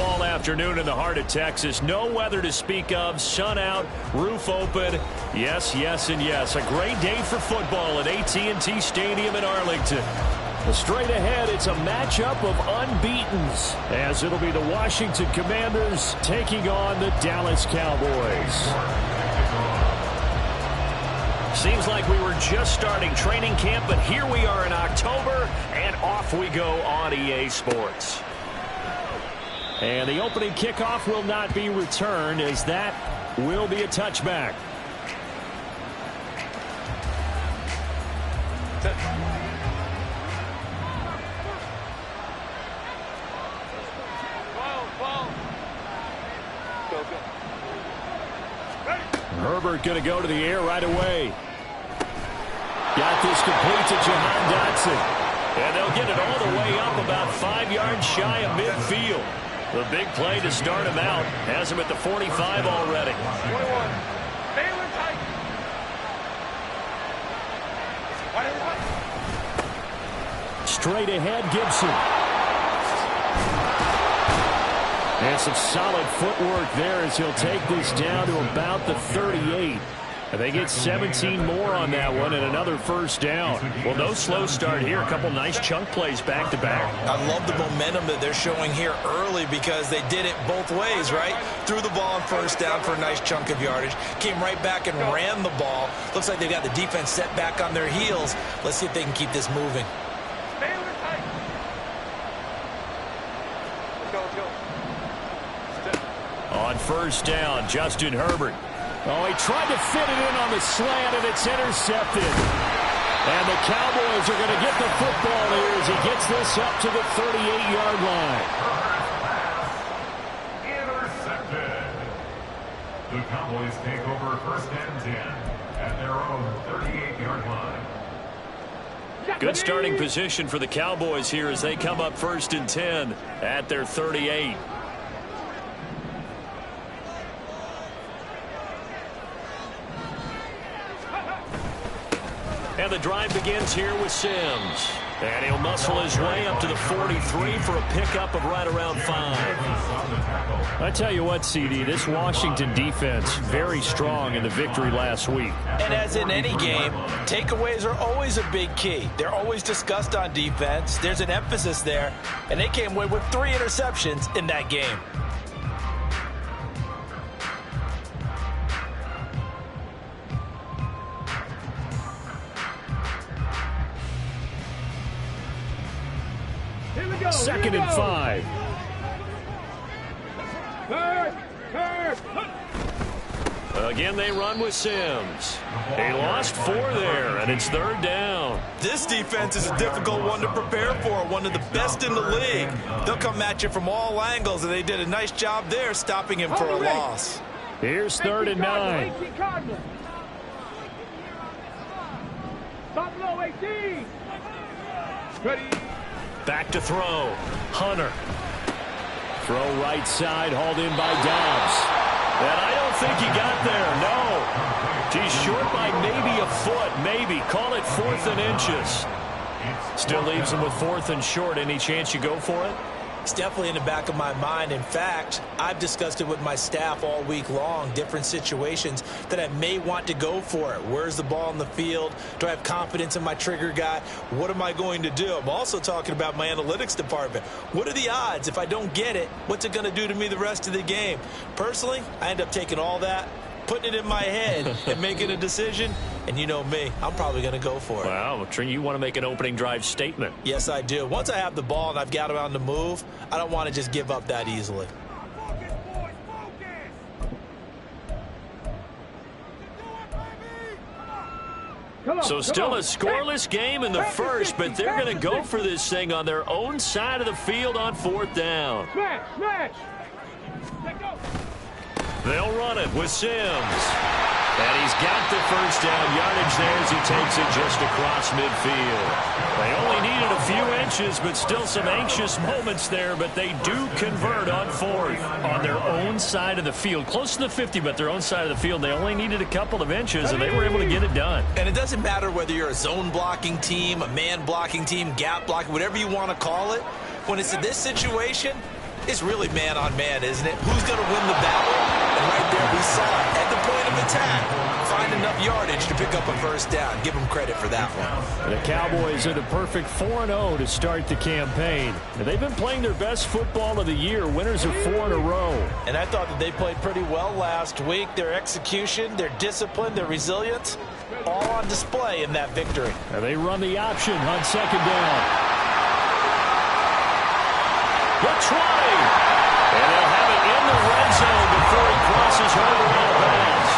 fall afternoon in the heart of Texas. No weather to speak of. Sun out, roof open. Yes, yes, and yes. A great day for football at AT&T Stadium in Arlington. Straight ahead, it's a matchup of unbeatens, as it'll be the Washington Commanders taking on the Dallas Cowboys. Seems like we were just starting training camp, but here we are in October, and off we go on EA Sports. And the opening kickoff will not be returned, as that will be a touchback. Herbert going to go to the air right away. Got this complete to Jahan Dotson. And they'll get it all the way up about 5 yards shy of midfield. The big play to start him out has him at the 45 already. 21. Straight ahead, Gibson. And some solid footwork there as he'll take this down to about the 38. And they get 17 more on that one and another first down. Well, no slow start here. A couple nice chunk plays back to back. I love the momentum that they're showing here early because they did it both ways, right? Threw the ball on first down for a nice chunk of yardage. Came right back and ran the ball. Looks like they've got the defense set back on their heels. Let's see if they can keep this moving. On first down, Justin Herbert. Oh, he tried to fit it in on the slant, and it's intercepted. And the Cowboys are going to get the football here as he gets this up to the 38-yard line. Intercepted. The Cowboys take over first and 10 at their own 38-yard line. Good starting position for the Cowboys here as they come up first and 10 at their 38. And the drive begins here with Sims. And he'll muscle his way up to the 43 for a pickup of right around 5. I tell you what, CD, this Washington defense, very strong in the victory last week. And as in any game, takeaways are always a big key. They're always discussed on defense. There's an emphasis there. And they came away with 3 interceptions in that game. Second and 5. Again, they run with Sims. He lost 4 there, and it's third down. This defense is a difficult one to prepare for, one of the best in the league. They'll come at you from all angles, and they did a nice job there stopping him for a loss. Here's third and 9. Back to throw. Hunter. Throw right side, hauled in by Dobbs. And I don't think he got there, no. He's short by maybe a foot, maybe. Call it 4th and inches. Still leaves him with 4th and short. Any chance you go for it? It's definitely in the back of my mind. In fact, I've discussed it with my staff all week long, different situations that I may want to go for it. Where's the ball in the field? Do I have confidence in my trigger guy? What am I going to do? I'm also talking about my analytics department. What are the odds? If I don't get it, what's it going to do to me the rest of the game? Personally, I end up taking all that, putting it in my head and making a decision. And you know me, I'm probably going to go for it. Wow, you want to make an opening drive statement. Yes, I do. Once I have the ball and I've got it on the move, I don't want to just give up that easily. So still a scoreless game in the first, but they're going to go for this thing on their own side of the field on 4th down. They'll run it with Sims. And he's got the first down yardage there as he takes it just across midfield. They only needed a few inches, but still some anxious moments there, but they do convert on 4th on their own side of the field. Close to the 50, but their own side of the field. They only needed a couple of inches, and they were able to get it done. And it doesn't matter whether you're a zone blocking team, a man blocking team, gap blocking, whatever you want to call it. When it's in this situation, It's really man on man, isn't it? Who's going to win the battle? And right there, we saw it at the point of attack. Find enough yardage to pick up a first down. Give them credit for that one. The Cowboys at a perfect 4-0 to start the campaign. They've been playing their best football of the year. Winners of 4 in a row. And I thought that they played pretty well last week. Their execution, their discipline, their resilience, all on display in that victory. And they run the option on second down. The 20. And they'll have it in the red zone before he crosses over out of bounds.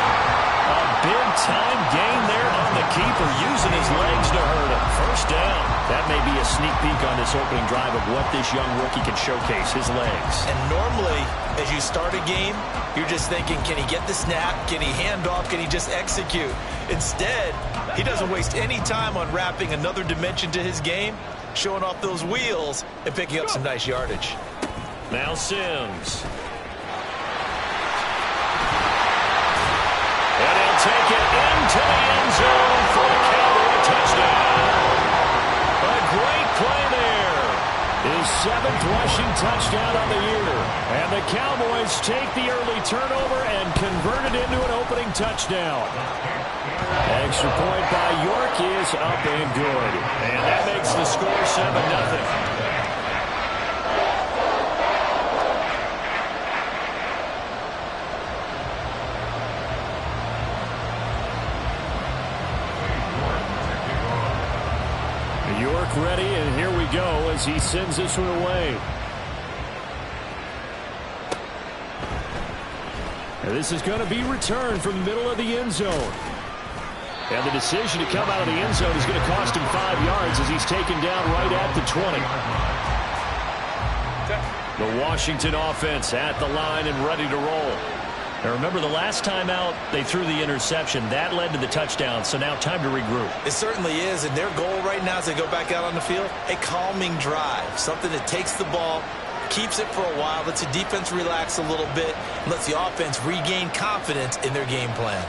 A big-time gain there on the keeper, using his legs to hurt him. First down. That may be a sneak peek on this opening drive of what this young rookie can showcase, his legs. And normally, as you start a game, you're just thinking, can he get the snap? Can he hand off? Can he just execute? Instead, he doesn't waste any time on wrapping another dimension to his game, showing off those wheels and picking up some nice yardage. Now Sims. And he'll take it into the end zone for a Cowboy touchdown. A great play there. His 7th rushing touchdown on the year. And the Cowboys take the early turnover and convert it into an opening touchdown. Extra point by York is up and good. And that makes the score 7-0. York ready, and here we go as he sends this one away. And this is going to be returned from the middle of the end zone. And the decision to come out of the end zone is going to cost him 5 yards as he's taken down right at the 20. The Washington offense at the line and ready to roll. Now remember, the last time out, they threw the interception. That led to the touchdown, so now time to regroup. It certainly is, and their goal right now as they go back out on the field, a calming drive, something that takes the ball, keeps it for a while, lets the defense relax a little bit, and lets the offense regain confidence in their game plan.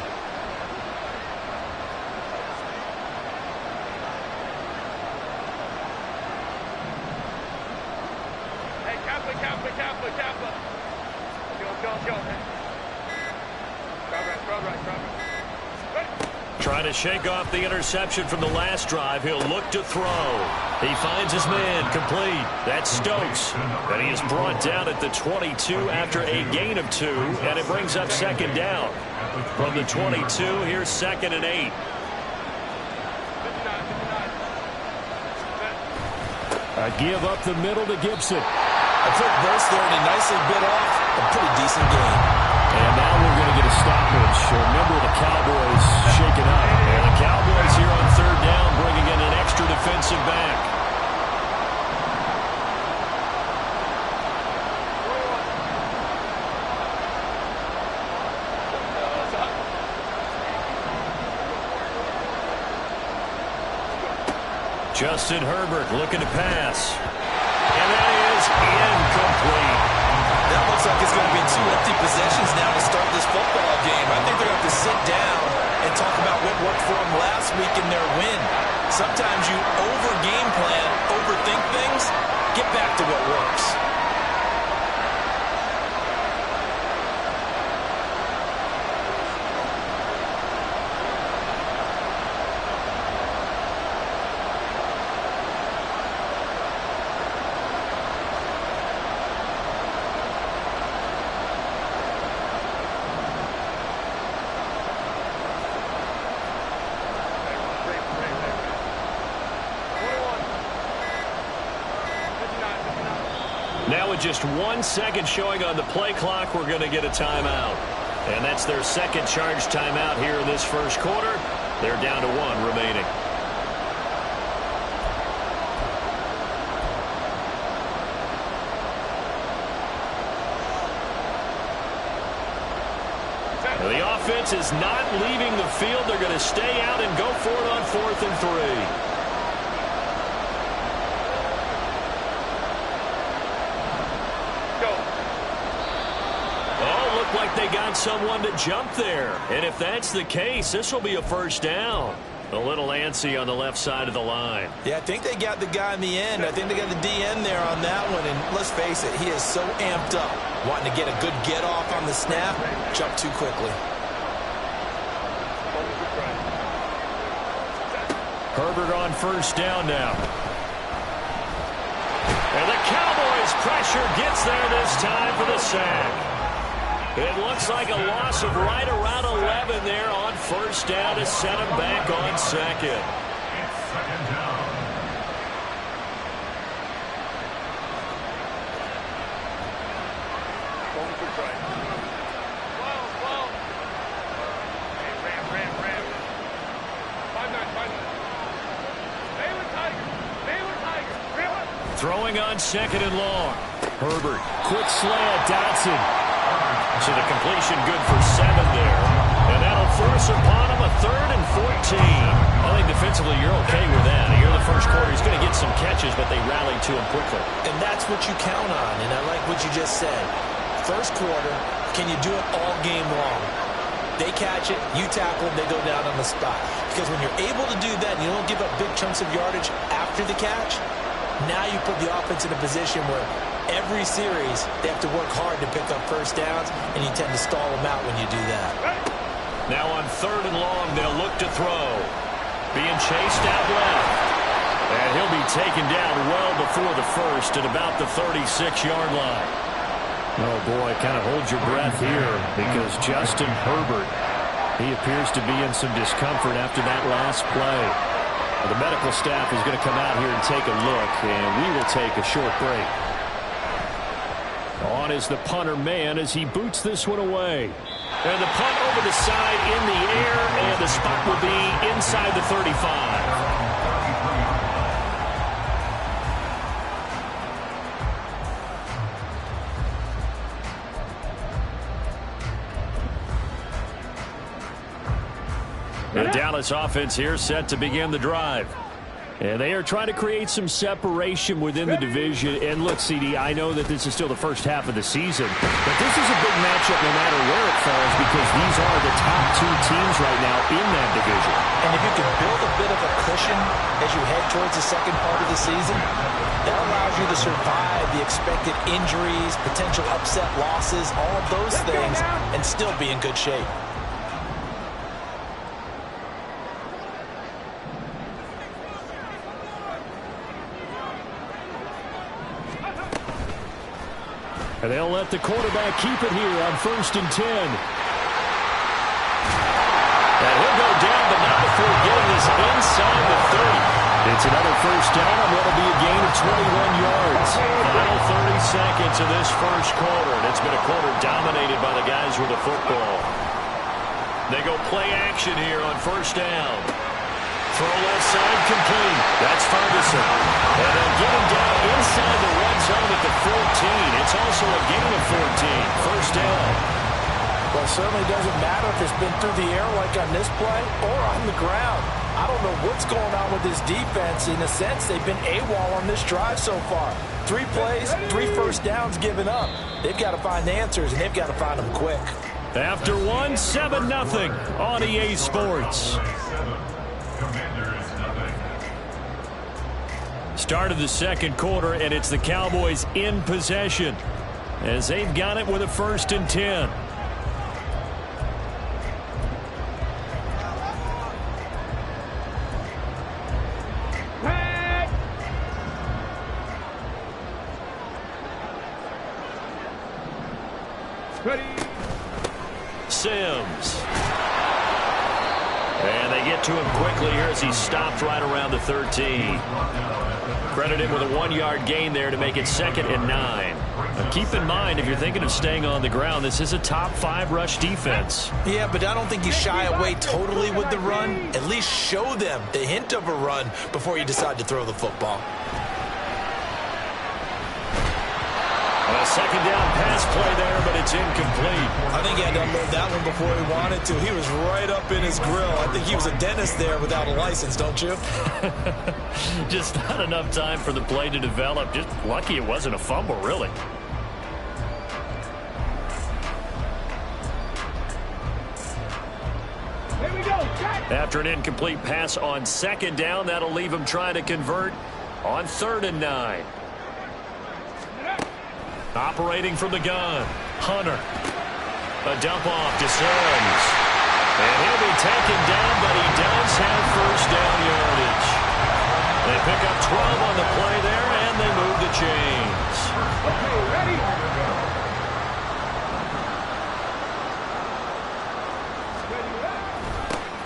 Trying to shake off the interception from the last drive. He'll look to throw. He finds his man complete. That's Stokes. And he is brought down at the 22 after a gain of 2. And it brings up second down. From the 22, here's 2nd and 8. A give up the middle to Gibson. A quick burst there, and he nicely bit off a pretty decent gain. And now we're going to get a stoppage. Remember, the Cowboys shaken up. And the Cowboys here on third down, bringing in an extra defensive back. Justin Herbert looking to pass. And that is incomplete. That looks like it's going to be 2 empty possessions now to start this football game. I think they're going to have to sit down and talk about what worked for them last week in their win. Sometimes you over-game plan, overthink things, get back to what works. Now with just 1 second showing on the play clock, we're going to get a timeout. And that's their second charge timeout here in this first quarter. They're down to 1 remaining. The offense is not leaving the field. They're going to stay out and go for it on 4th and 3. Like they got someone to jump there. And if that's the case, this will be a first down. A little antsy on the left side of the line. Yeah, I think they got the guy in the end. I think they got the DN there on that one. And let's face it, he is so amped up, wanting to get a good get off on the snap, jump too quickly. Herbert on first down now. And the Cowboys pressure gets there this time for the sack. It looks like a loss of right around 11 there on first down to set him back on second. It's second down. Throwing on second and long. Herbert, quick slant, Dotson. So the completion good for 7 there. And that'll force upon him a 3rd and 14. I think defensively you're okay with that. Here in the first quarter, he's going to get some catches, but they rallied to him quickly. And that's what you count on, and I like what you just said. First quarter, can you do it all game long? They catch it, you tackle them, they go down on the spot. Because when you're able to do that and you don't give up big chunks of yardage after the catch, now you put the offense in a position where every series they have to work hard to pick up first downs, and you tend to stall them out when you do that. Now on 3rd and long, they'll look to throw. Being chased out left. And he'll be taken down well before the first at about the 36-yard line. Oh, boy, kind of hold your breath here because Justin Herbert, he appears to be in some discomfort after that last play. The medical staff is going to come out here and take a look, and we will take a short break. On is the punter man as he boots this one away. And the punt over the side in the air, and the spot will be inside the 35. The Dallas offense here set to begin the drive. And they are trying to create some separation within the division. And look, CD, I know that this is still the first half of the season, but this is a big matchup no matter where it falls because these are the top 2 teams right now in that division. And if you can build a bit of a cushion as you head towards the second part of the season, that allows you to survive the expected injuries, potential upset losses, all of those things, and still be in good shape. And they'll let the quarterback keep it here on 1st and 10. And he'll go down, but not before getting this inside the 30. It's another first down, and what'll be a gain of 21 yards. Final 30 seconds of this first quarter, and it's been a quarter dominated by the guys with the football. They go play action here on first down. Throw left side complete. That's Ferguson. And they'll get him down inside the red zone at the 14. It's also a gain of 14. First down. Well, it certainly doesn't matter if it's been through the air like on this play or on the ground. I don't know what's going on with this defense. In a sense, they've been AWOL on this drive so far. 3 plays, 3 first downs given up. They've got to find the answers, and they've got to find them quick. After 7-0 on EA Sports. Start of the second quarter, and it's the Cowboys in possession as they've got it with a 1st and 10. Ready. Sims. And they get to him quickly here as he stopped right around the 13. Credit him with a 1-yard gain there to make it 2nd and 9. Now keep in mind, if you're thinking of staying on the ground, this is a top 5 rush defense. Yeah, but I don't think you shy away totally with the run. At least show them the hint of a run before you decide to throw the football. A 2nd down pass play there, but it's incomplete. I think he had to unload that one before he wanted to. He was right up in his grill. I think he was a dentist there without a license, don't you? Just not enough time for the play to develop. Just lucky it wasn't a fumble, really. Here we go. Jack. After an incomplete pass on 2nd down, that'll leave him trying to convert on 3rd and 9. Operating from the gun, Hunter. A dump off to Sims. And he'll be taken down, but he does have 1st down yardage. They pick up 12 on the play there, and they move the chains. Okay, ready?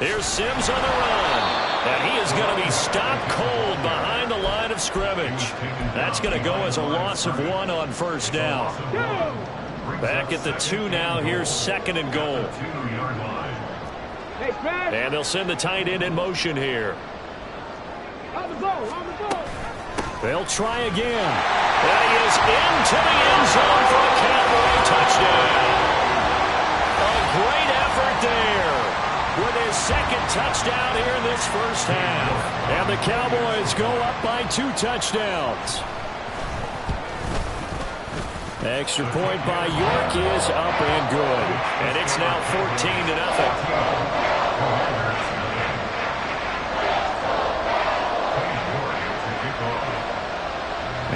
Here's Sims on the run. And he is going to be stopped cold behind the line of scrimmage. That's going to go as a loss of 1 on 1st down. Back at the 2 now. Here's 2nd and goal. And they'll send the tight end in motion here. They'll try again. And he is into the end zone for a Cowboy touchdown. A great effort there with his 2nd touchdown here in this 1st half. And the Cowboys go up by 2 touchdowns. Extra point by York is up and good. And it's now 14-0.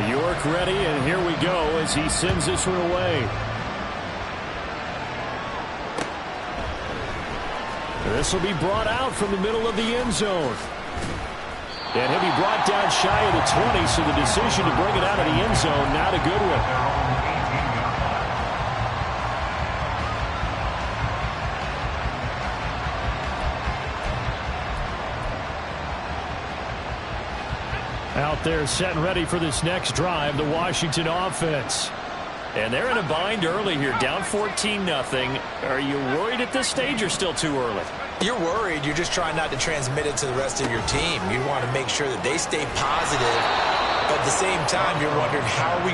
York ready, and here we go as he sends this one away. This will be brought out from the middle of the end zone. And he'll be brought down shy of the 20, so the decision to bring it out of the end zone, not a good one. Out there set and ready for this next drive, the Washington offense. And they're in a bind early here, down 14-0. Are you worried at this stage or still too early? You're worried. You're just trying not to transmit it to the rest of your team. You want to make sure that they stay positive. But at the same time, you're wondering how are we...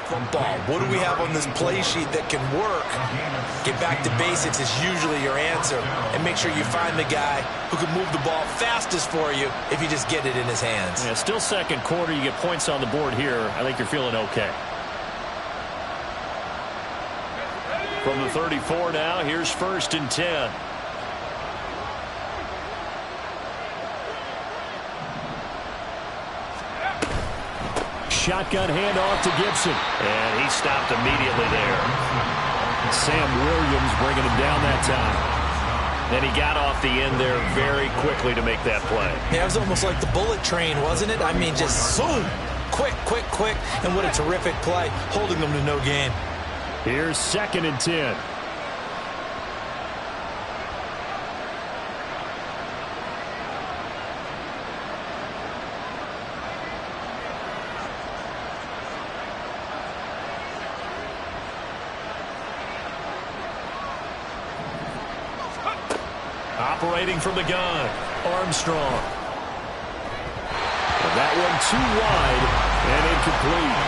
Football. What do we have on this play sheet that can work? Get back to basics is usually your answer. And make sure you find the guy who can move the ball fastest for you if you just get it in his hands. Yeah, still 2nd quarter. You get points on the board here. I think you're feeling okay. From the 34 now, here's 1st and 10. Shotgun handoff to Gibson. And he stopped immediately there. Sam Williams bringing him down that time. Then he got off the end there very quickly to make that play. Yeah, it was almost like the bullet train, wasn't it? I mean, just zoom. Quick, quick, quick. And what a terrific play, holding them to no gain. Here's 2nd and 10. Operating from the gun, Armstrong. And that one too wide and incomplete.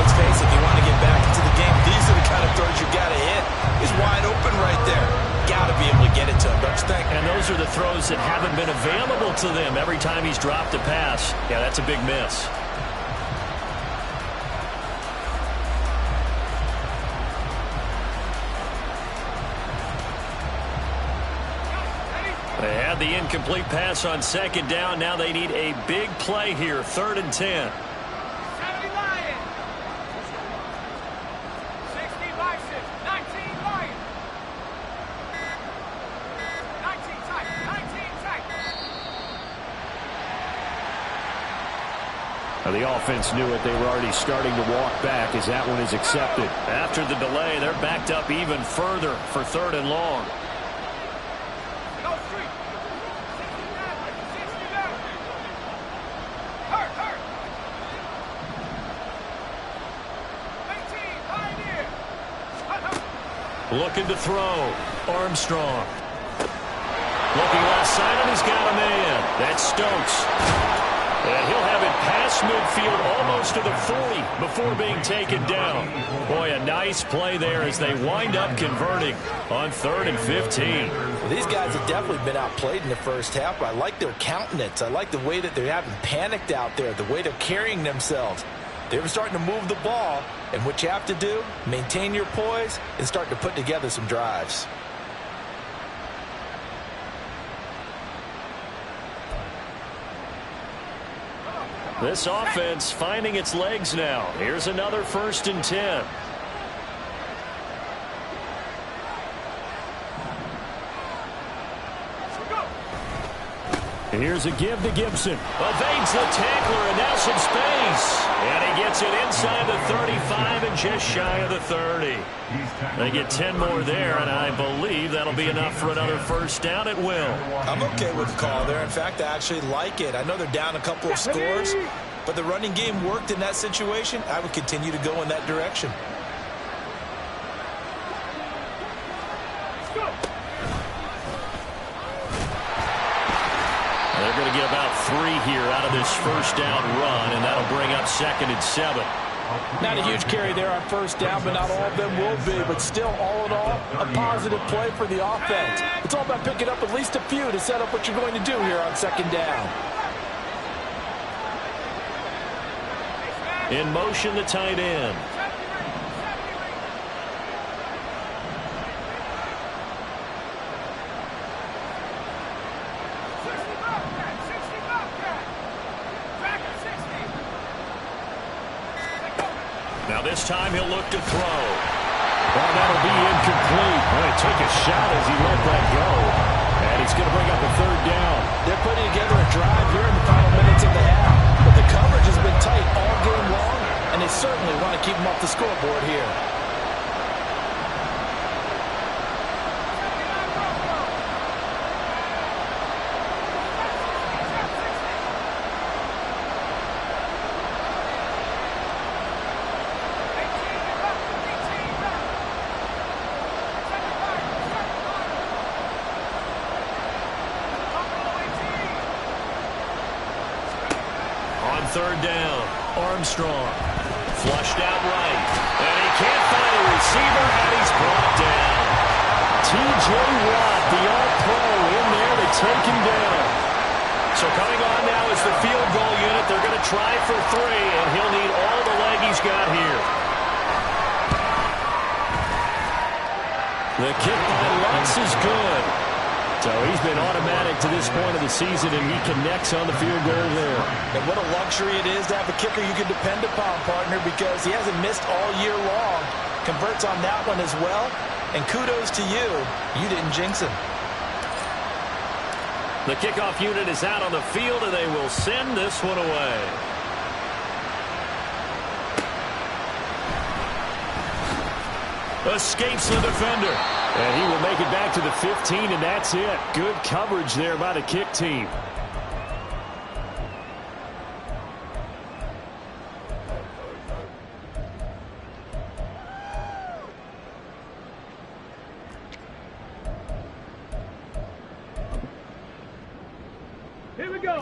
Let's face it, if you want to get back into the game, these are the kind of throws you got to hit. He's wide open right there. Got to be able to get it to him, don't you think? And those are the throws that haven't been available to them every time he's dropped a pass. Yeah, that's a big miss. They had the incomplete pass on 2nd down. Now they need a big play here, 3rd and 10. The offense knew it. They were already starting to walk back as that one is accepted. After the delay, they're backed up even further for 3rd and long. Looking to throw. Armstrong. Looking left side, and he's got a man. That's Stokes. And he'll have it past midfield almost to the 40 before being taken down. Boy, a nice play there as they wind up converting on 3rd and 15. Well, these guys have definitely been outplayed in the first half, but I like their countenance. I like the way that they haven't panicked out there, the way they're carrying themselves. They're starting to move the ball, and what you have to do, maintain your poise and start to put together some drives. This offense finding its legs now. Here's another 1st and 10. Here's a give to Gibson. Evades the tackler, and now some space. And he gets it inside the 35 and just shy of the 30. They get 10 more there, and I believe that'll be enough for another 1st down at will. I'm okay with the call there. In fact, I actually like it. I know they're down a couple of scores, but the running game worked in that situation. I would continue to go in that direction. They're going to get about 3 here out of this 1st down run, and that'll bring up 2nd and 7. Not a huge carry there on 1st down, but not all of them will be. But still, all in all, a positive play for the offense. It's all about picking up at least a few to set up what you're going to do here on 2nd down. In motion, the tight end. Now this time he'll look to throw. Oh, that'll be incomplete. Well, he took a shot as he let that go. And he's going to bring up a 3rd down. They're putting together a drive here in the final minutes of the half. But the coverage has been tight all game long, and they certainly want to keep them off the scoreboard here. On 3rd down, Armstrong. Flushed out right. And he can't find a receiver, and he's brought down. T.J. Watt, the All-Pro, in there to take him down. So coming on now is the field goal unit. They're going to try for 3, and he'll need all the leg he's got here. The kick by Lutz is good. So he's been automatic to this point of the season, and he connects on the field goal there. And what a luxury it is to have a kicker you can depend upon, partner, because he hasn't missed all year long. Converts on that one as well. And kudos to you. You didn't jinx him. The kickoff unit is out on the field, and they will send this one away. Escapes the defender. And he will make it back to the 15, and that's it. Good coverage there by the kick team.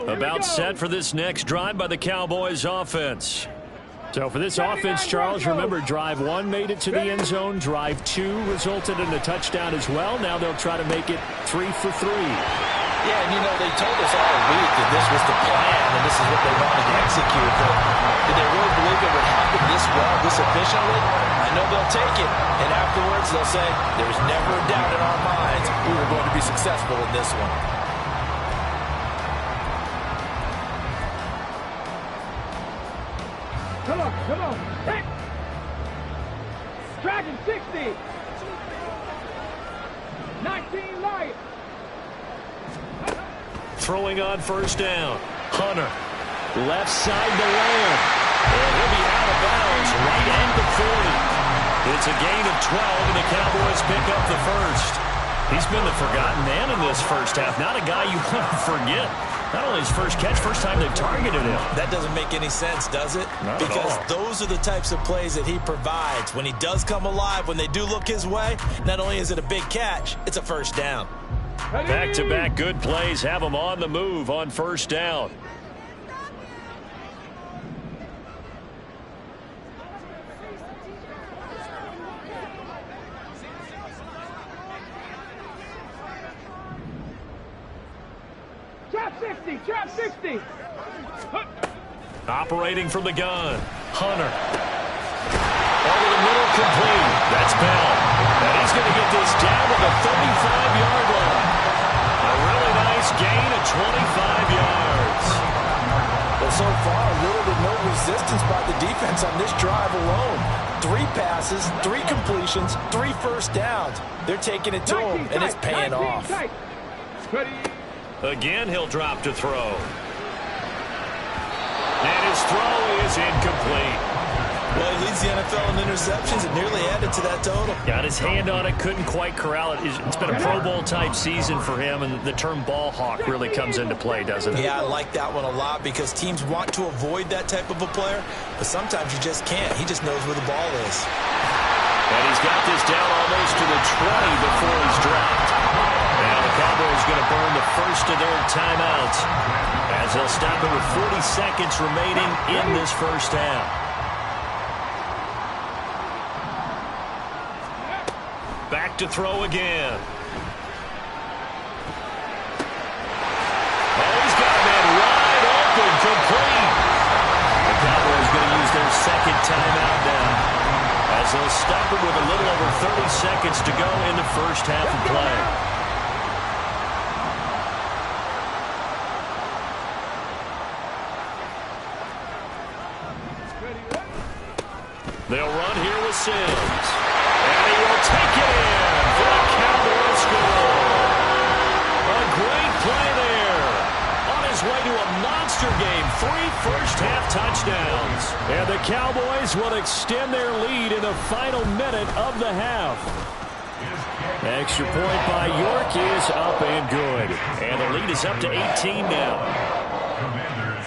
About set for this next drive by the Cowboys offense. So for this offense, Charles, remember drive 1 made it to the end zone. Drive 2 resulted in a touchdown as well. Now they'll try to make it 3 for 3. Yeah, and you know, they told us all week that this was the plan and this is what they wanted to execute. But did they really believe it would happen this well, this efficiently? I know they'll take it. And afterwards they'll say, there was never a doubt in our minds we were going to be successful in this one. Come on, hit! Dragon 60! 19 Lions! Throwing on 1st down. Hunter. Left side to Lamb. And he'll be out of bounds right at the 40. It's a gain of 12, and the Cowboys pick up the first. He's been the forgotten man in this first half. Not a guy you want to forget. Not only his first catch, first time they've targeted him. That doesn't make any sense, does it? Not because at all. Those are the types of plays that he provides. When he does come alive, when they do look his way, not only is it a big catch, it's a first down. Back-to-back good plays have him on the move on first down. Trap 60. Operating from the gun. Hunter. Over the middle, complete. That's Bell. And he's going to get this down to the 35-yard line. A really nice gain of 25 yards. Well, so far, little to no resistance by the defense on this drive alone. 3 passes, 3 completions, 3 first downs. They're taking it to him, and it's paying off. Again, he'll drop to throw. And his throw is incomplete. Well, he leads the NFL in interceptions. It nearly added to that total. Got his hand on it, couldn't quite corral it. It's been a Pro Bowl-type season for him, and the term ball hawk really comes into play, doesn't it? Yeah, I like that one a lot because teams want to avoid that type of a player, but sometimes you just can't. He just knows where the ball is. And he's got this down almost to the 20 before he's dropped. Now the Cowboys going to burn the first of their timeouts as they'll stop it with 40 seconds remaining in this first half. Back to throw again. Oh, he's got a man wide open, complete. The Cowboys going to use their second timeout now as they'll stop it with a little over 30 seconds to go in the first half of play. They'll run here with Sims. And he will take it in for a Cowboys score. A great play there. On his way to a monster game. 3 first-half touchdowns. And the Cowboys will extend their lead in the final minute of the half. Extra point by York is up and good. And the lead is up to 18 now. Commanders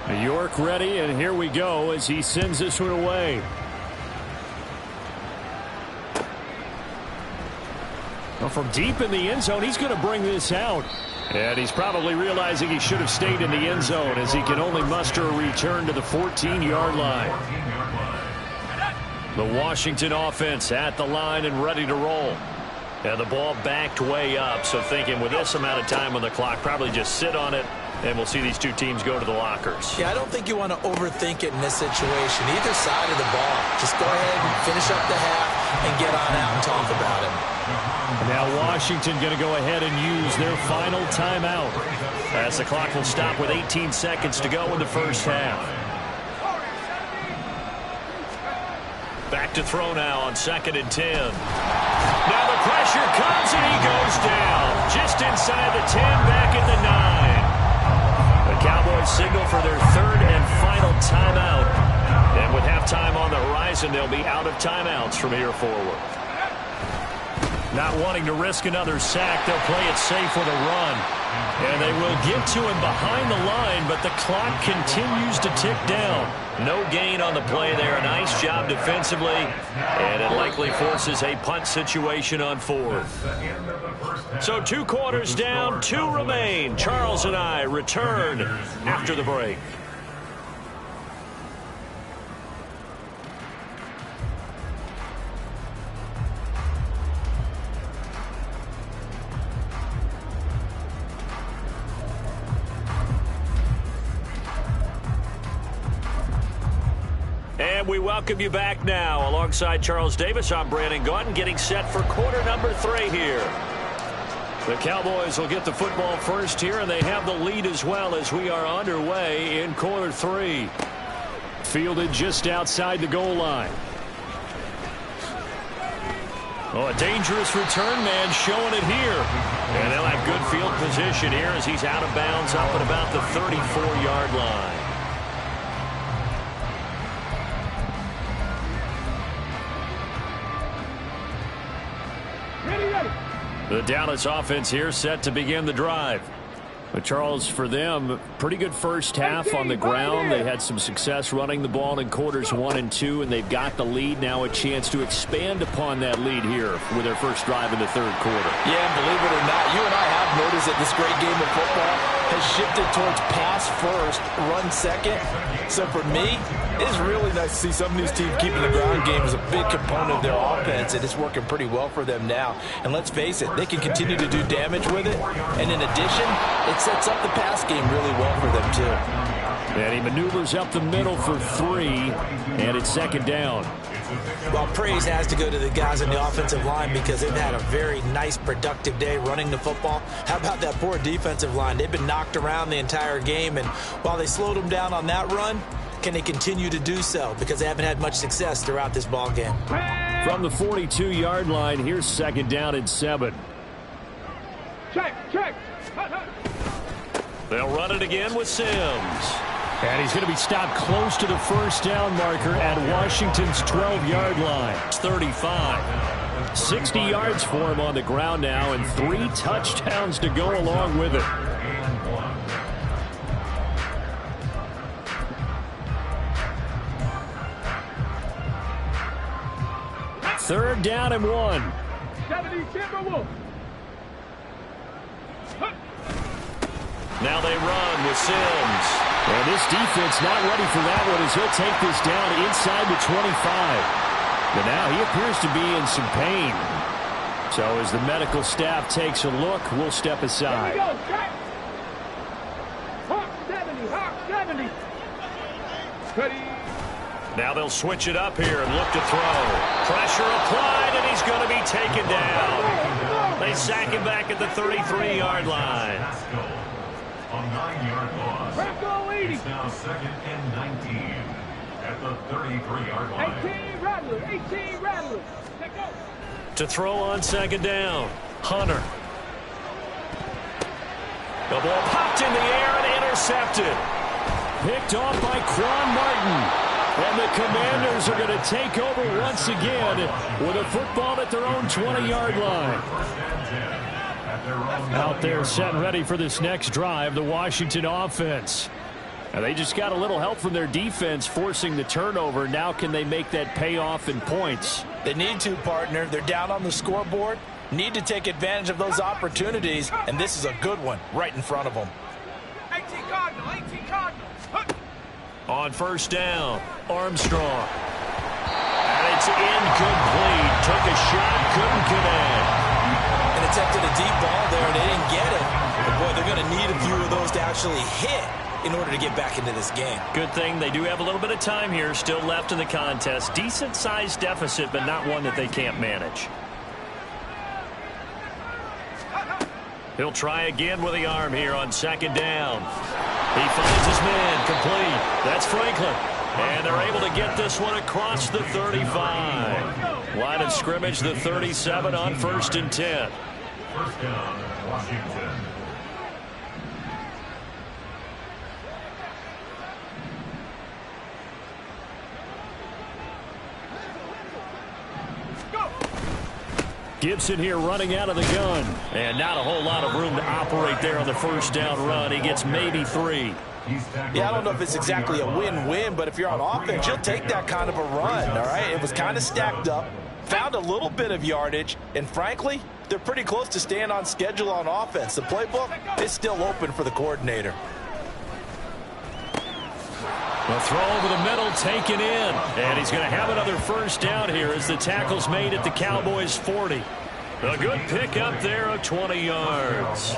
3. York ready, and here we go as he sends this one away. Well, from deep in the end zone, he's going to bring this out. And he's probably realizing he should have stayed in the end zone as he can only muster a return to the 14-yard line. The Washington offense at the line and ready to roll. And the ball backed way up, so thinking with this amount of time on the clock, probably just sit on it, and we'll see these two teams go to the lockers. Yeah, I don't think you want to overthink it in this situation. Either side of the ball. Just go ahead and finish up the half and get on out and talk about it. Now Washington going to go ahead and use their final timeout as the clock will stop with 18 seconds to go in the first half. Back to throw now on 2nd and 10. Now the pressure comes and he goes down. Just inside the 10, back at the 9. The Cowboys signal for their 3rd and final timeout. And with halftime on the horizon, they'll be out of timeouts from here forward. Not wanting to risk another sack, they'll play it safe with a run. And they will get to him behind the line, but the clock continues to tick down. No gain on the play there. A nice job defensively. And it likely forces a punt situation on 4th. So 2 quarters down, 2 remain. Charles and I return after the break. And we welcome you back now. Alongside Charles Davis, I'm Brandon Gaudin, getting set for quarter number 3 here. The Cowboys will get the football first here, and they have the lead as well as we are underway in quarter 3. Fielded just outside the goal line. Oh, a dangerous return man showing it here. And they'll have good field position here as he's out of bounds up at about the 34-yard line. The Dallas offense here set to begin the drive. But Charles, for them, pretty good first half on the ground. They had some success running the ball in quarters 1 and 2, and they've got the lead. Now a chance to expand upon that lead here with their first drive in the third quarter. Yeah, and believe it or not, you and I have noticed that this great game of football has shifted towards pass first, run second. So for me, it's really nice to see some of these teams keeping the ground game as a big component of their offense, and it's working pretty well for them now. And let's face it, they can continue to do damage with it. And in addition, it sets up the pass game really well for them, too. And he maneuvers up the middle for 3, and it's second down. Well, praise has to go to the guys on the offensive line because they've had a very nice, productive day running the football. How about that poor defensive line? They've been knocked around the entire game, and while they slowed them down on that run, can they continue to do so? Because they haven't had much success throughout this ball game. From the 42-yard line, here's second down and 7. Check. They'll run it again with Sims. And he's going to be stopped close to the first down marker at Washington's 12-yard line. It's 35. 60 yards for him on the ground now, and 3 touchdowns to go along with it. Third down and 1. 70 Timberwolves. Now they run with Sims. And this defense not ready for that one as he'll take this down inside the 25. But now he appears to be in some pain. So as the medical staff takes a look, we'll step aside. Here we go, check. Hawk 70. Ready. Now they'll switch it up here and look to throw. Pressure applied, and he's going to be taken down. They sack him back at the 33-yard line. A 9-yard loss. Bronco 80. It's now second and 19 at the 33-yard line. 18 Rattlers. Let's go. To throw on second down, Hunter. The ball popped in the air and intercepted. Picked off by Quan Martin. And the Commanders are going to take over once again with a football at their own 20-yard line. Out there set and ready for this next drive, the Washington offense. And they just got a little help from their defense forcing the turnover. Now can they make that pay off in points? They need to, partner. They're down on the scoreboard. Need to take advantage of those opportunities, and this is a good one right in front of them. 18 Cardinals. On first down, Armstrong. And it's incomplete. Took a shot, couldn't connect. And attempted a deep ball there, and they didn't get it. But, boy, they're going to need a few of those to actually hit in order to get back into this game. Good thing they do have a little bit of time here still left in the contest. Decent-sized deficit, but not one that they can't manage. He'll try again with the arm here on second down. He finds his man complete. That's Franklin. And they're able to get this one across the 35. Line of scrimmage, the 37 on first and 10. First down, Washington. Gibson here running out of the gun. And not a whole lot of room to operate there on the first down run. He gets maybe 3. Yeah, I don't know if it's exactly a win-win, but if you're on offense, you'll take that kind of a run, all right? It was kind of stacked up, found a little bit of yardage, and frankly, they're pretty close to staying on schedule on offense. The playbook is still open for the coordinator. The throw over the middle taken in. And he's going to have another first down here as the tackle's made at the Cowboys' 40. A good pick up there of 20 yards.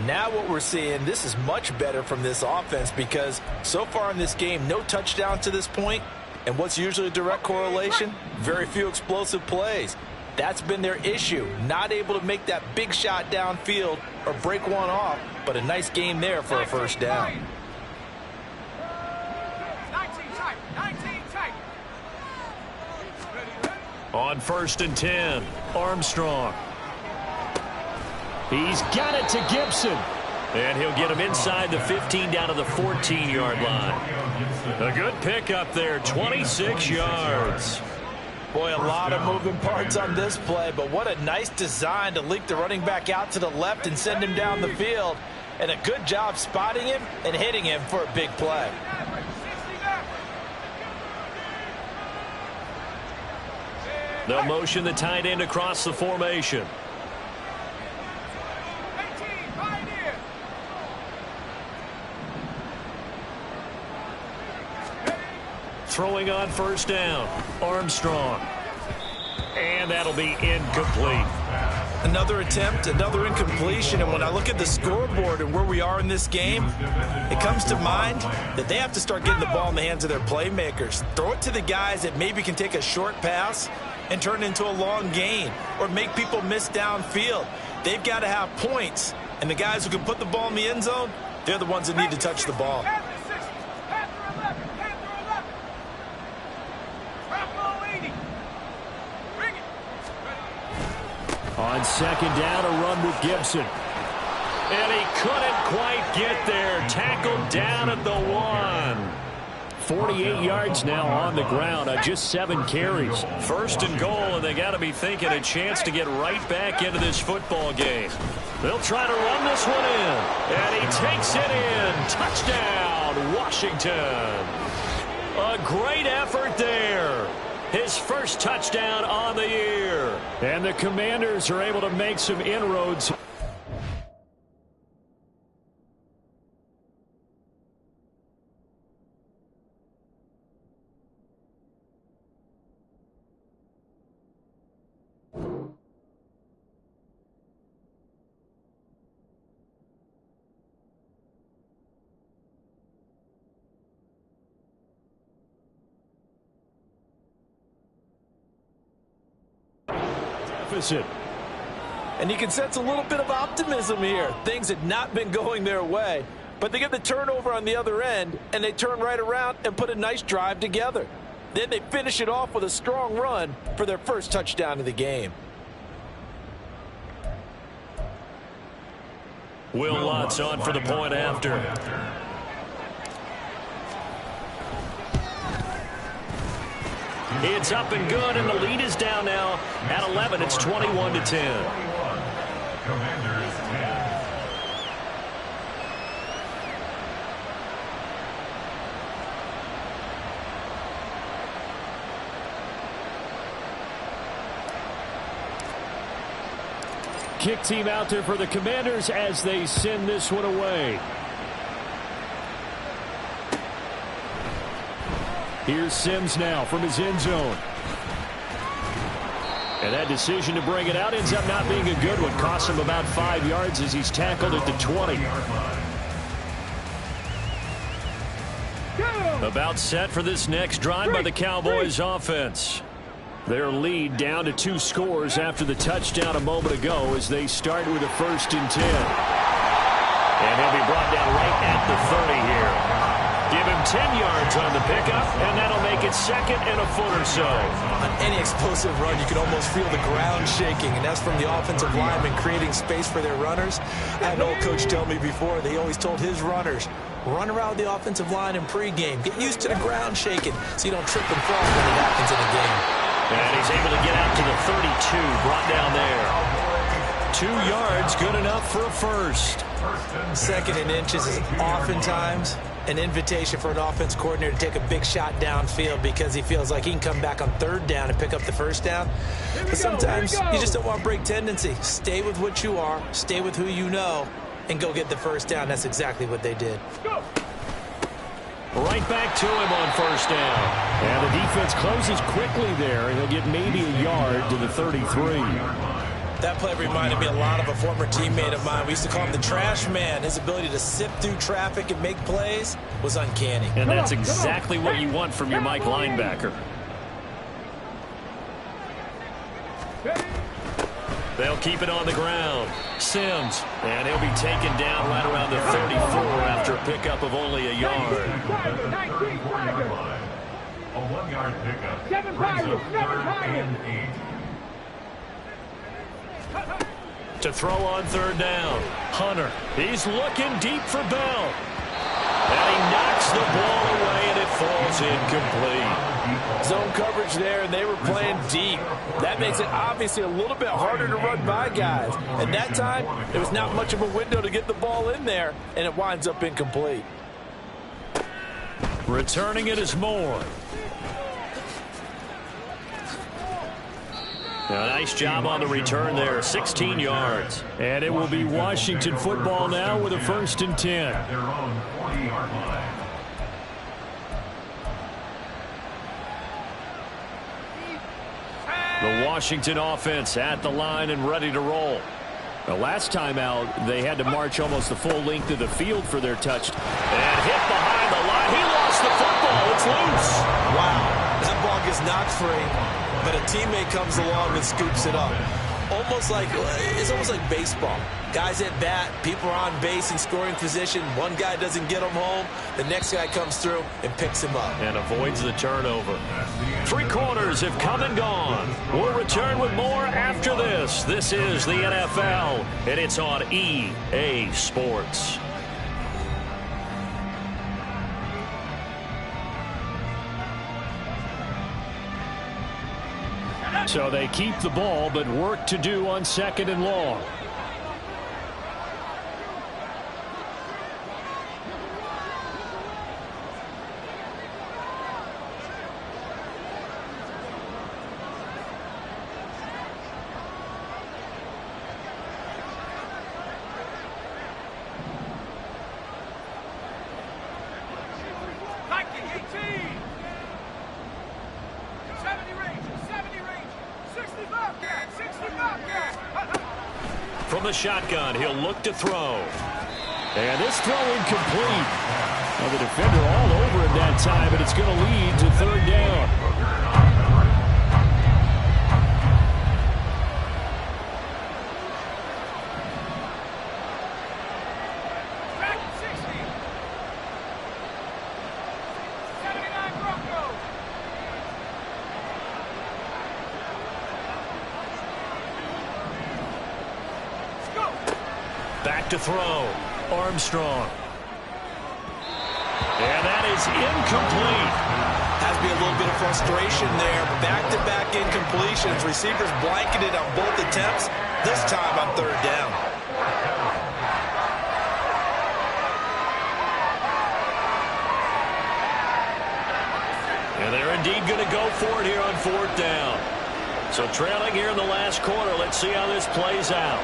Now what we're seeing, this is much better from this offense because so far in this game, no touchdown to this point. And what's usually a direct correlation? Very few explosive plays. That's been their issue. Not able to make that big shot downfield or break one off, but a nice game there for a first down. 19 tight. On first and 10, Armstrong. He's got it to Gibson. And he'll get him inside the 15 down to the 14-yard line. A good pickup there, 26 yards. Boy, a lot of moving parts on this play, but what a nice design to leak the running back out to the left and send him down the field. And a good job spotting him and hitting him for a big play. They'll motion the tight end across the formation. Throwing on first down, Armstrong. And that'll be incomplete. Another attempt, another incompletion, and when I look at the scoreboard and where we are in this game, it comes to mind that they have to start getting the ball in the hands of their playmakers. Throw it to the guys that maybe can take a short pass and turn it into a long gain or make people miss downfield. They've got to have points, and the guys who can put the ball in the end zone, they're the ones that need to touch the ball. On second down, a run with Gibson. And he couldn't quite get there. Tackled down at the 1. 48 yards now on the ground on just 7 carries. First and goal, and they got to be thinking a chance to get right back into this football game. They'll try to run this one in. And he takes it in. Touchdown, Washington. A great effort there. His first touchdown on the year. And the Commanders are able to make some inroads. And you can sense a little bit of optimism here. Things had not been going their way, but they get the turnover on the other end, and they turn right around and put a nice drive together. Then they finish it off with a strong run for their first touchdown of the game. Will Lutz on for the point after. It's up and good, and the lead is down now at 11. It's 21-10. Commanders 10. Kick team out there for the Commanders as they send this one away. Here's Sims now from his end zone. And that decision to bring it out ends up not being a good one. Costs him about 5 yards as he's tackled at the 20. About set for this next drive by the Cowboys offense. Their lead down to 2 scores after the touchdown a moment ago as they start with a 1st and 10. And he'll be brought down right at the 30 here. Give him 10 yards on the pickup, and that'll make it 2nd and a foot or so. On any explosive run, you can almost feel the ground shaking, and that's from the offensive linemen creating space for their runners. I had an old coach tell me before, they always told his runners, run around the offensive line in pregame. Get used to the ground shaking so you don't trip and fall when it happens in a game. And he's able to get out to the 32, brought down there. 2 yards, good enough for a first. 2nd and inches is oftentimes an invitation for an offense coordinator to take a big shot downfield because he feels like he can come back on 3rd down and pick up the 1st down. But sometimes you just don't want to break tendency. Stay with what you are, stay with who you know, and go get the 1st down. That's exactly what they did. Right back to him on 1st down. And the defense closes quickly there, and he'll get maybe a yard to the 33. That play reminded me a lot of a former teammate of mine. We used to call him the trash man. His ability to sift through traffic and make plays was uncanny. And that's exactly what you want from your Mike linebacker. They'll keep it on the ground. Sims, and he'll be taken down right around the 34 after a pickup of only a yard. A 1-yard pickup brings up 3rd and 8. To throw on third down. Hunter. He's looking deep for Bell. And he knocks the ball away, and it falls incomplete. Zone coverage there, and they were playing deep. That makes it obviously a little bit harder to run by guys. And that time, there was not much of a window to get the ball in there, and it winds up incomplete. Returning it is Moore. A nice job on the return there, 16 yards. And it will be Washington football now with a 1st and 10. At their own 40-yard line. The Washington offense at the line and ready to roll. The last time out, they had to march almost the full length of the field for their touchdown. And hit behind the line. He lost the football. It's loose. Wow, that ball gets knocked free, but a teammate comes along and scoops it up. It's almost like baseball. Guys at bat, people are on base in scoring position. One guy doesn't get him home. The next guy comes through and picks him up. And avoids the turnover. 3 quarters have come and gone. We'll return with more after this. This is the NFL, and it's on EA Sports. So they keep the ball, but work to do on 2nd and long. From the shotgun, he'll look to throw. And this throw incomplete. Well, the defender all over him that time, and it's going to lead to 3rd down. Back to throw. Armstrong. And that is incomplete. Has to be a little bit of frustration there. Back-to-back incompletions. Receivers blanketed on both attempts. This time on 3rd down. And they're indeed going to go for it here on 4th down. So trailing here in the last quarter. Let's see how this plays out.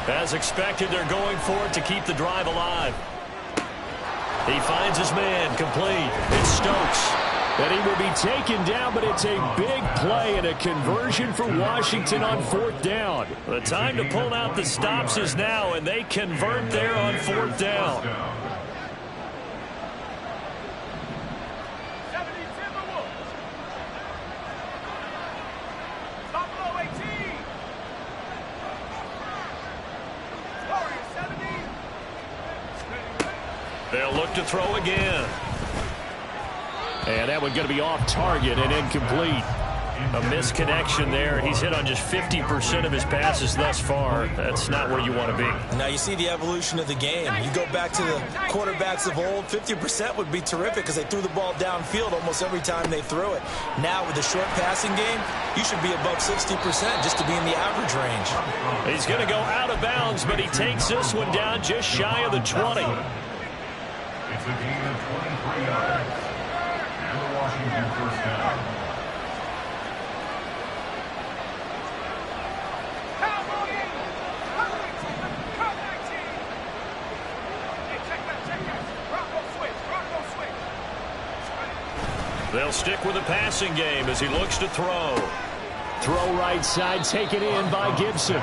As expected, they're going for it to keep the drive alive. He finds his man, complete. It's Stokes. And he will be taken down, but it's a big play and a conversion for Washington on 4th down. The time to pull out the stops is now, and they convert there on 4th down. They'll look to throw again. And that one's going to be off target and incomplete. A misconnection there. He's hit on just 50% of his passes thus far. That's not where you want to be. Now you see the evolution of the game. You go back to the quarterbacks of old, 50% would be terrific because they threw the ball downfield almost every time they threw it. Now with the short passing game, you should be above 60% just to be in the average range. He's going to go out of bounds, but he takes this one down just shy of the 20. It's a gain of 23 yards. And the Washington 1st down. They'll stick with the passing game as he looks to throw. Throw right side, taken in by Gibson.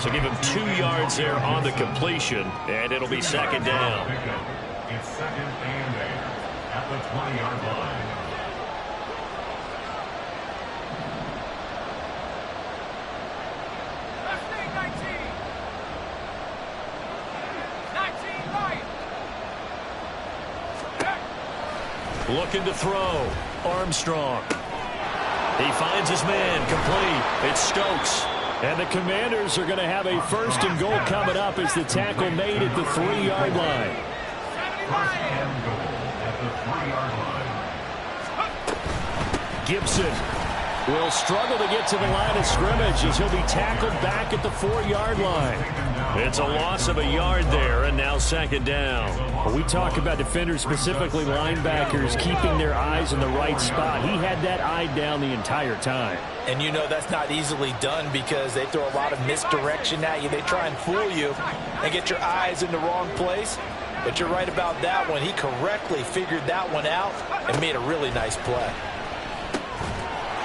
So give him 2 yards there on the completion, and it'll be 2nd down. It's 2nd and 8 at the 20-yard line. Looking to throw. Armstrong. He finds his man. Complete. It's Stokes. And the Commanders are going to have a 1st and goal coming up as the tackle made at the 3-yard line. First and goal at the 3-yard line. Gibson will struggle to get to the line of scrimmage as he'll be tackled back at the 4-yard line. It's a loss of a yard there, and now 2nd down. When we talk about defenders, specifically linebackers, keeping their eyes in the right spot, he had that eye down the entire time. And you know that's not easily done because they throw a lot of misdirection at you. They try and fool you and get your eyes in the wrong place. But you're right about that one. He correctly figured that one out and made a really nice play.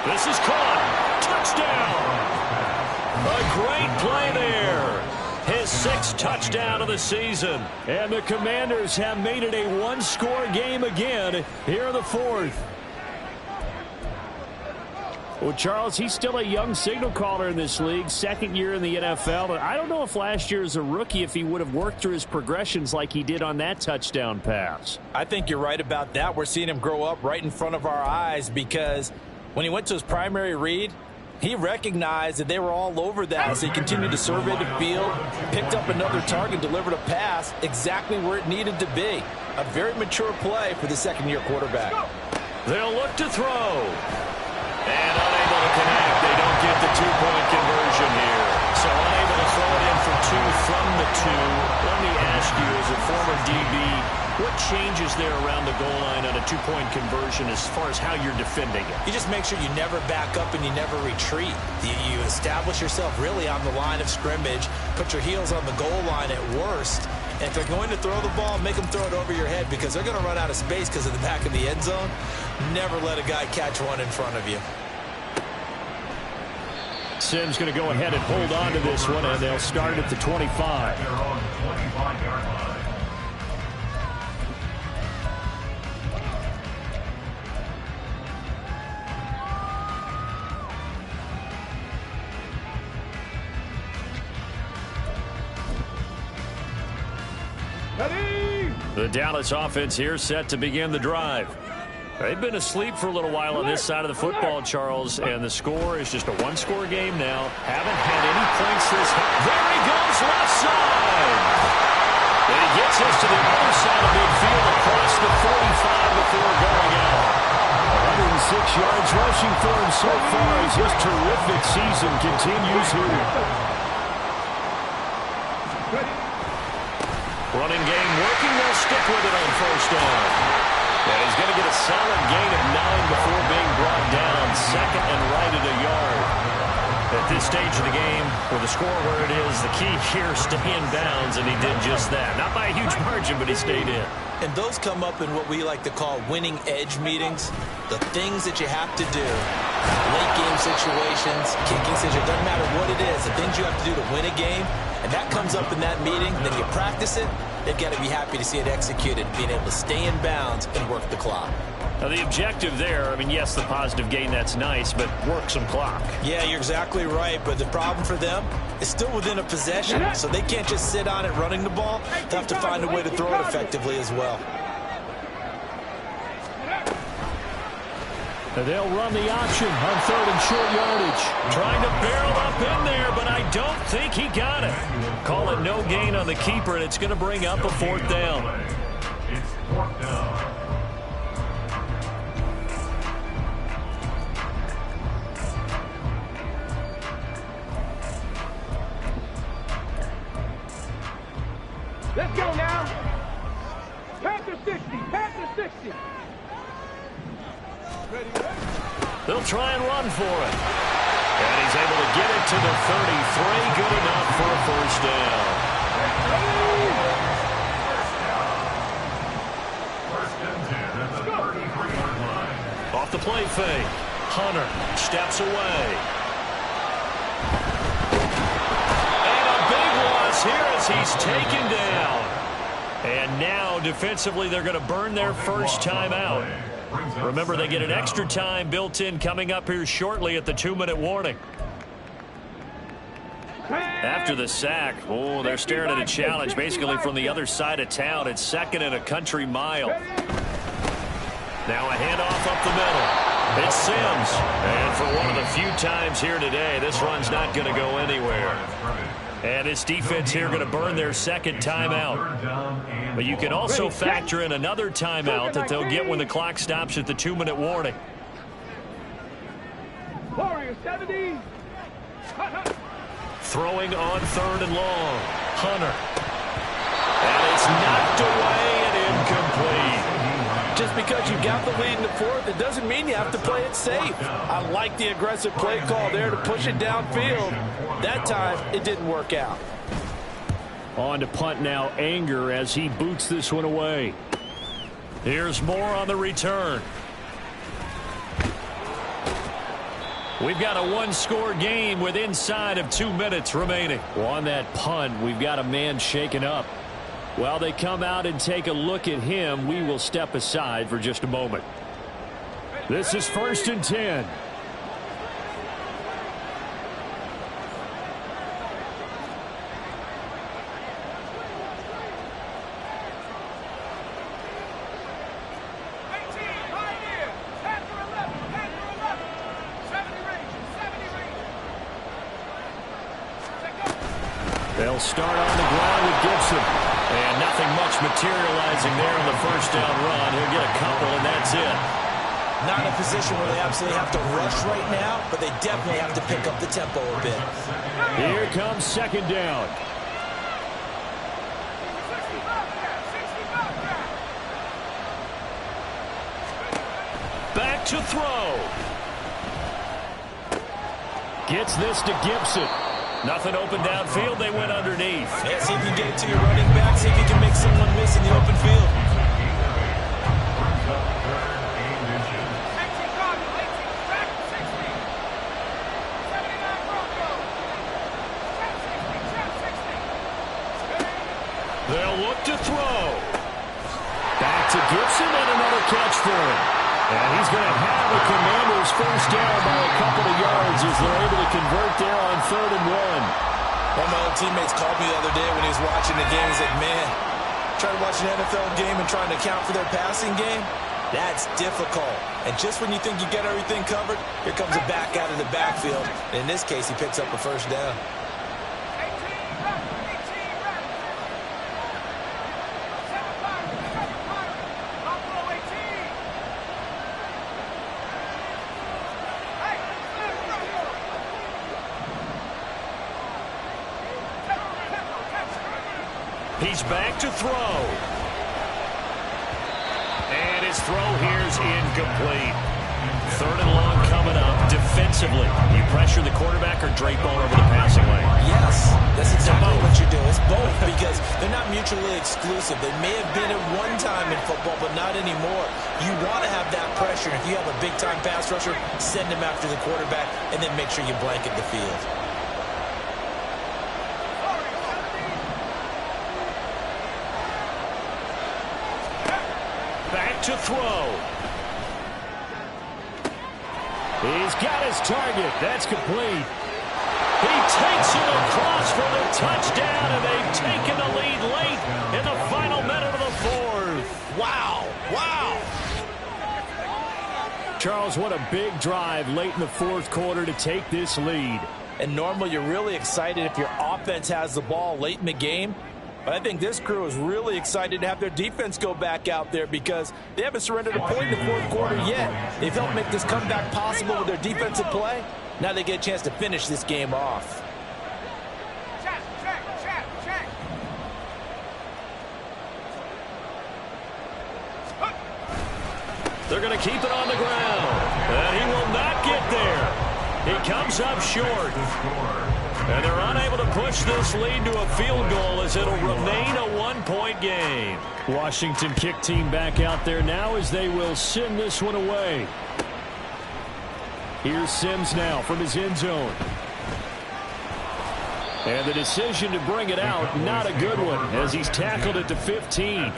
This is caught. Touchdown. A great play there. His 6th touchdown of the season. And the Commanders have made it a 1-score game again here in the 4th. Well, Charles, he's still a young signal caller in this league, 2nd year in the NFL. But I don't know if last year as a rookie, if he would have worked through his progressions like he did on that touchdown pass. I think you're right about that. We're seeing him grow up right in front of our eyes because when he went to his primary read, he recognized that they were all over that as he continued to survey the field, picked up another target, delivered a pass exactly where it needed to be. A very mature play for the 2nd-year quarterback. They'll look to throw. And unable to connect. They don't get the 2-point conversion here. So unable to throw it in for 2 from the 2. Let me ask you, as a former DB, what changes there around the goal line on a 2-point conversion as far as how you're defending it? You just make sure you never back up and you never retreat. You establish yourself really on the line of scrimmage, put your heels on the goal line at worst. And if they're going to throw the ball, make them throw it over your head because they're going to run out of space because of the back of the end zone. Never let a guy catch one in front of you. Simms going to go ahead and hold on to this one, and they'll start at the 25. Their own 25-yard line. The Dallas offense here set to begin the drive. They've been asleep for a little while on this side of the football, Charles, and the score is just a 1-score game now. Haven't had any points this half. There he goes, left side. And he gets us to the other side of midfield across the 45 before going out. 106 yards rushing for him so far as his terrific season continues here. Running game working. They'll stick with it on 1st down. And he's going to get a solid gain of 9 before being brought down. 2nd and right at a yard. At this stage of the game, with the score where it is, the key here, stay in bounds, and he did just that. Not by a huge margin, but he stayed in. And those come up in what we like to call winning edge meetings. The things that you have to do. Late game situations, kicking situations, doesn't matter what it is. The things you have to do to win a game, and that comes up in that meeting, then you practice it. They've got to be happy to see it executed, being able to stay in bounds and work the clock. Now, the objective there, I mean, yes, the positive gain, that's nice, but work some clock. Yeah, you're exactly right, but the problem for them is still within a possession, so they can't just sit on it running the ball. They have to find a way to throw it effectively as well. And they'll run the option on 3rd and short yardage. Trying to barrel up in there, but I don't think he got it. Call it no gain on the keeper, and it's going to bring up a 4th down. It's 4th down. Let's go now. Panther 60. Panther 60. They'll try and run for it. And he's able to get it to the 33. Good enough for a 1st down. First and 10 at the 33-yard line. Off the play fake. Hunter steps away. And a big loss here as he's taken down. And now defensively they're going to burn their first time out. Remember, they get an extra time built in coming up here shortly at the 2-minute warning. After the sack, oh, they're staring at a challenge basically from the other side of town. It's 2nd and a country mile. Now a handoff up the middle. It's Sims. And for one of the few times here today, this run's not going to go anywhere. And this defense here going to burn their second timeout. But you can also factor in another timeout that they'll get when the clock stops at the 2-minute warning. Warriors 70. Throwing on 3rd and long. Hunter. And it's knocked away and incomplete. Just because you got the lead in the 4th, it doesn't mean you have to play it safe. I like the aggressive play call there to push it downfield. That time, it didn't work out. On to punt now, Anger as he boots this one away. Here's more on the return. We've got a one-score game with inside of 2 minutes remaining. Well, on that punt, we've got a man shaken up. While they come out and take a look at him, we will step aside for just a moment. This is 1st and 10. They'll start on the ground with Gibson. And nothing much materializing there on the first down run. He'll get a couple, and that's it. Not in a position where they absolutely have to rush right now, but they definitely have to pick up the tempo a bit. Here comes 2nd down. Back to throw. Gets this to Gibson. Nothing open downfield. They went underneath. Yeah, see if you can get it to your running back. See if you can make someone miss in the open field. They'll look to throw. Back to Gibson and another catch for him. And he's going to have the Commanders first down by a couple of yards as they're able to convert there on 3rd and 1. One of my old teammates called me the other day when he was watching the game. He said, man, trying to watch an NFL game and trying to account for their passing game, that's difficult. And just when you think you get everything covered, here comes a back out of the backfield. And in this case, he picks up a first down. He's back to throw. And his throw here's incomplete. 3rd and long coming up. Defensively, you pressure the quarterback or drape all over the passing lane? Yes, that's exactly what you do. It's both because they're not mutually exclusive. They may have been at one time in football, but not anymore. You want to have that pressure. If you have a big-time pass rusher, send him after the quarterback, and then make sure you blanket the field. To throw. He's got his target. That's complete. He takes it across for the touchdown, and they've taken the lead late in the final minute of the 4th. Wow. Wow. Charles, what a big drive late in the 4th quarter to take this lead. And normally you're really excited if your offense has the ball late in the game. But I think this crew is really excited to have their defense go back out there because they haven't surrendered a point in the 4th quarter yet. They've helped make this comeback possible with their defensive play. Now they get a chance to finish this game off. They're going to keep it on the ground. And he will not get there. He comes up short. And they're unable to push this lead to a field goal as it'll remain a one-point game. Washington kick team back out there now as they will send this one away. Here's Sims now from his end zone. And the decision to bring it out, not a good one, as he's tackled at the 15.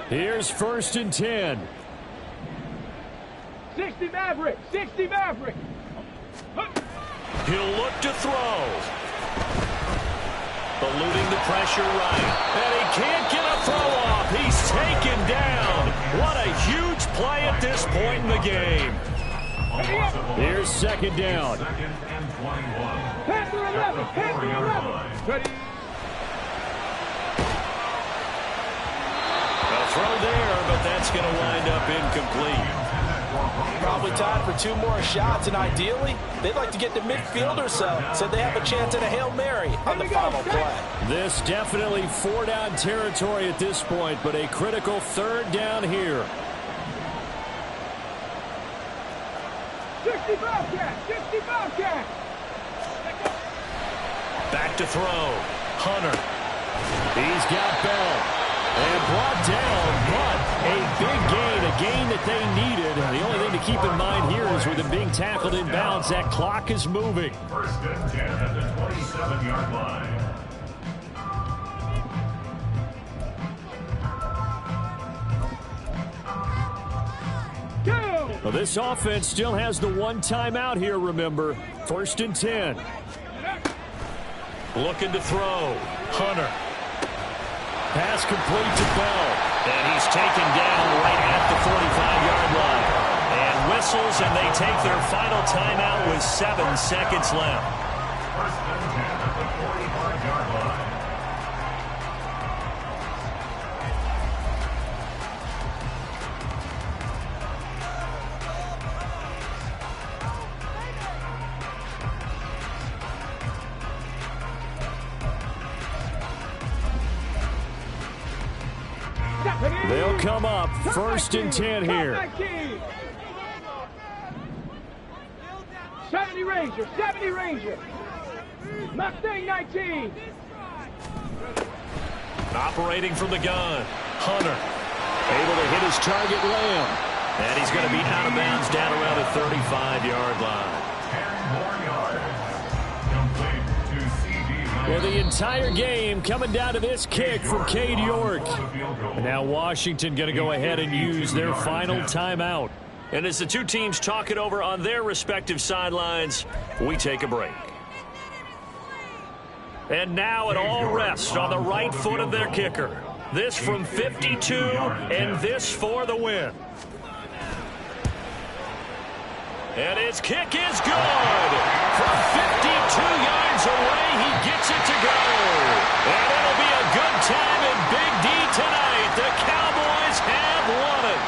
Here's 1st and 10. 60 Maverick! 60 Maverick! He'll look to throw. Eluding the pressure right. And he can't get a throw-off. He's taken down. What a huge play at this point in the game. Here's second down. Second and 21. Panther 11, Panther 11. Ready. A throw there, but that's going to wind up incomplete. Probably time for 2 more shots, and ideally, they'd like to get to midfield or so they have a chance at a Hail Mary on the final play. This definitely 4-down territory at this point, but a critical 3rd down here. 60 Bobcat, 60 Bobcat. Back to throw. Hunter. He's got Bell. And brought down, but a big gain, a gain that they needed. The only thing to keep in mind here is with him being tackled in bounds, that clock is moving. First and 10 at the 27-yard line. Well, this offense still has the 1 timeout here, remember. 1st and 10. Looking to throw. Hunter. Pass complete to Bell. And he's taken down right at the 45-yard line. And whistles, and they take their final timeout with 7 seconds left. First and 10 at the 45-yard line. They'll come up 1st and 10 here. 70 Ranger, 70 Ranger. Mustang 19. Operating from the gun. Hunter. Able to hit his target, Lamb. And he's going to be out of bounds down around the 35-yard line. 10 more yards. Complete to C.D. Well, the entire game coming down to this kick from Cade York. And now Washington going to go ahead and use their final timeout. And as the two teams talk it over on their respective sidelines, we take a break. And now it all rests on the right foot of their kicker. This from 52, and this for the win. And his kick is good. From 52 yards away, he gets it to go. And it'll be a good time in Big D tonight. The Cowboys have won it.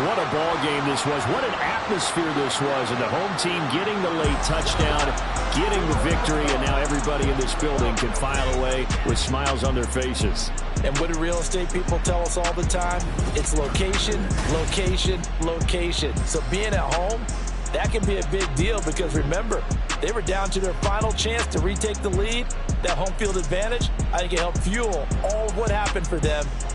What a ball game this was. What an atmosphere this was. And the home team getting the late touchdown, getting the victory, and now everybody in this building can file away with smiles on their faces. And what do real estate people tell us all the time? It's location, location, location. So being at home, that can be a big deal because remember, they were down to their final chance to retake the lead. That home field advantage, I think it helped fuel all of what happened for them